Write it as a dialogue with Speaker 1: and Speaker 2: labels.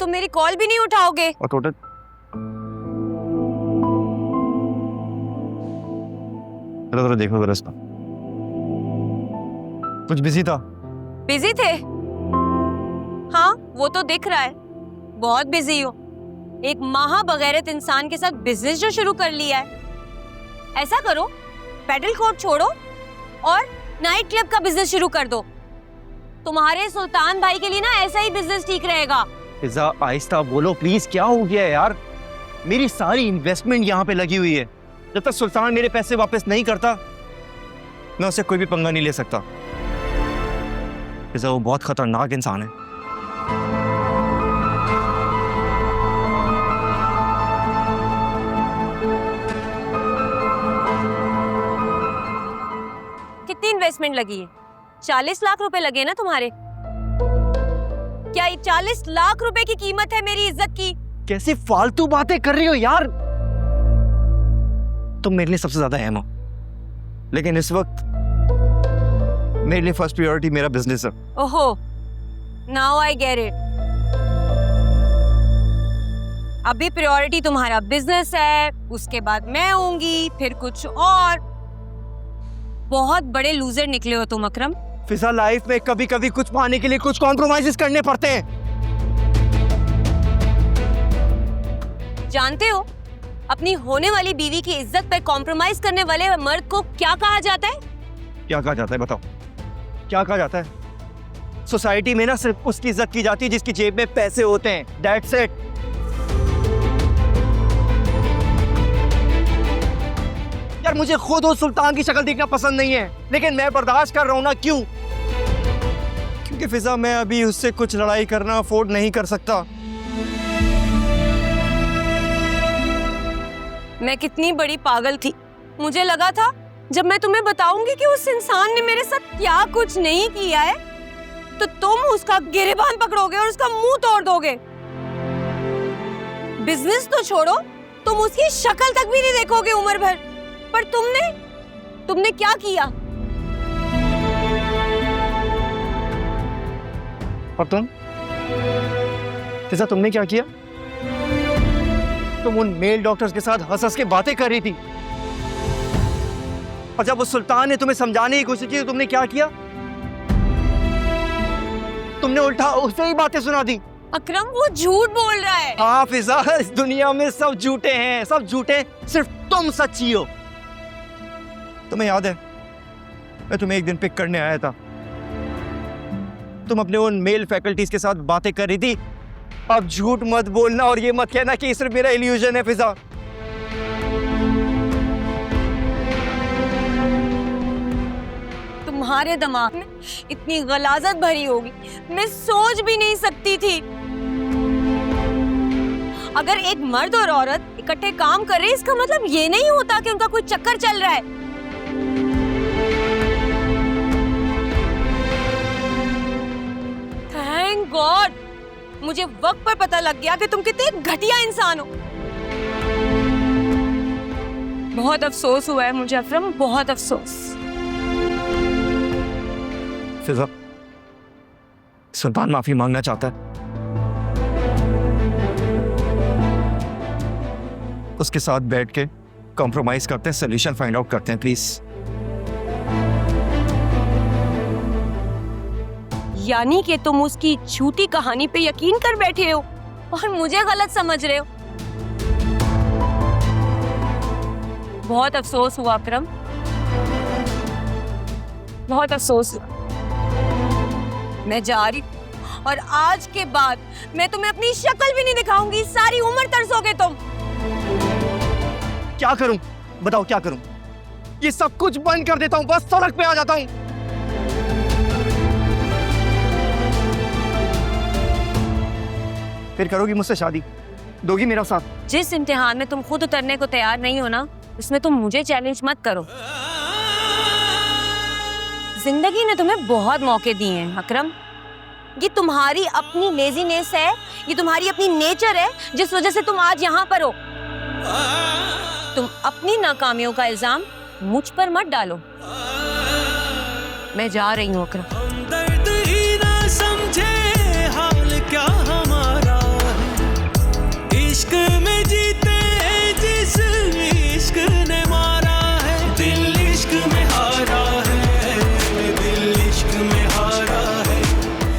Speaker 1: तुम मेरी कॉल भी नहीं उठाओगे।
Speaker 2: और टोटल जरा देखो जरा इसका, कुछ बिजी था।
Speaker 1: बिजी थे? हाँ वो तो दिख रहा है, बहुत बिजी हो। एक महाबगैरत इंसान के साथ बिजनेस जो शुरू कर लिया है। ऐसा करो, पेडल कोर्ट छोड़ो और नाइट क्लब का बिजनेस शुरू कर दो। तुम्हारे सुल्तान भाई के लिए ना ऐसा ही बिजनेस ठीक रहेगा।
Speaker 2: फिजा आहिस्ता बोलो प्लीज, क्या हो गया यार? मेरी सारी इन्वेस्टमेंट यहाँ पे लगी हुई है। जब तक सुल्तान मेरे पैसे वापस नहीं करता मैं उससे कोई भी पंगा नहीं ले सकता। फिजा वो बहुत खतरनाक इंसान है।
Speaker 1: कितनी इन्वेस्टमेंट लगी है? 40 लाख रुपए लगे ना तुम्हारे? क्या ये 40 लाख रुपए की कीमत है मेरी इज्जत की?
Speaker 2: कैसी फालतू बातें कर रही हो यार? तुम मेरे लिए सबसे ज्यादा अहम हो, लेकिन इस वक्त मेरे लिए फर्स्ट प्रायोरिटी मेरा बिजनेस है।
Speaker 1: ओहो, नाउ आई गेट इट। अभी प्रायोरिटी तुम्हारा बिजनेस है, उसके बाद मैं होंगी, फिर कुछ और। बहुत बड़े लूजर निकले हो तुम अकरम।
Speaker 2: फिजा लाइफ में कभी कभी कुछ पाने के लिए कुछ कॉम्प्रोमाइजेस करने पड़ते हैं।
Speaker 1: जानते हो अपनी होने वाली बीवी की इज्जत पर कॉम्प्रोमाइज करने वाले मर्द को क्या कहा जाता है?
Speaker 2: क्या कहा जाता है बताओ, क्या कहा जाता है? सोसाइटी में ना सिर्फ उसकी इज्जत की जाती है जिसकी जेब में पैसे होते हैं। That's it. यार मुझे खुद उस सुल्तान की शक्ल देखना पसंद नहीं है, लेकिन मैं बर्दाश्त कर रहा हूं ना। क्यों? क्योंकि फिजा मैं अभी उससे कुछ लड़ाई करना अफोर्ड नहीं कर सकता।
Speaker 1: मैं कितनी बड़ी पागल थी। मुझे लगा था जब मैं तुम्हें बताऊंगी कि उस इंसान ने मेरे साथ क्या कुछ नहीं किया है तो तुम उसका गिरेबान पकड़ोगे और उसका मुंह तोड़ दोगे। बिजनेस तो छोड़ो, तुम उसकी शक्ल तक भी नहीं देखोगे उम्र भर। पर तुमने क्या किया?
Speaker 2: और तुम फिजा, तुमने क्या किया? तुम उन मेल डॉक्टर्स के साथ हंस हंस के बातें कर रही थी, और जब उस सुल्तान ने तुम्हें समझाने की कोशिश की तो तुमने क्या किया? तुमने उल्टा उसे ही बातें सुना दी।
Speaker 1: अकरम वो झूठ बोल रहा है।
Speaker 2: हाँ फिजा, इस दुनिया में सब झूठे हैं, सब झूठे, सिर्फ तुम सच्ची हो। तुम्हें याद है मैं तुम्हें एक दिन पिक करने आया था, तुम अपने उन मेल फैकल्टीज के साथ बातें कर रही थी। अब झूठ मत बोलना और ये मत कहना कि सिर्फ मेरा इल्यूजन है फिजा।
Speaker 1: तुम्हारे दिमाग में इतनी गलाजत भरी होगी मैं सोच भी नहीं सकती थी। अगर एक मर्द और औरत इकट्ठे काम कर रहे हैं इसका मतलब ये नहीं होता कि उनका कोई चक्कर चल रहा है। थैंक गॉड मुझे वक्त पर पता लग गया कि तुम कितने घटिया इंसान हो। बहुत अफसोस हुआ है मुझे अफरम, बहुत अफसोस।
Speaker 2: फिजा, सुल्तान माफी मांगना चाहता है, उसके साथ बैठ के कॉम्प्रोमाइज करते हैं, सोल्यूशन फाइंड आउट करते हैं प्लीज।
Speaker 1: यानी कि तुम उसकी झूठी कहानी पे यकीन कर बैठे हो और मुझे गलत समझ रहे हो। बहुत अफसोस हुआ अकरम, बहुत अफसोस हुआ। मैं जा रही और आज के बाद मैं तुम्हें अपनी शक्ल भी नहीं दिखाऊंगी। सारी उम्र तरसोगे तुम।
Speaker 2: क्या करूं बताओ, क्या करूं? ये सब कुछ बंद कर देता हूं, बस सड़क पे आ जाता हूं। फिर करोगी मुझसे शादी? दोगी मेरा साथ?
Speaker 1: जिस इम्तिहान में तुम खुद उतरने को तैयार नहीं हो ना, उसमें तुम मुझे चैलेंज मत करो। जिंदगी ने तुम्हें बहुत मौके दिए हैं अकरम। ये तुम्हारी अपनी लेजीनेस है, ये तुम्हारी अपनी नेचर है जिस वजह से तुम आज यहाँ पर हो। तुम अपनी नाकामियों का इल्जाम मुझ पर मत डालो। मैं जा रही हूँ अकरम।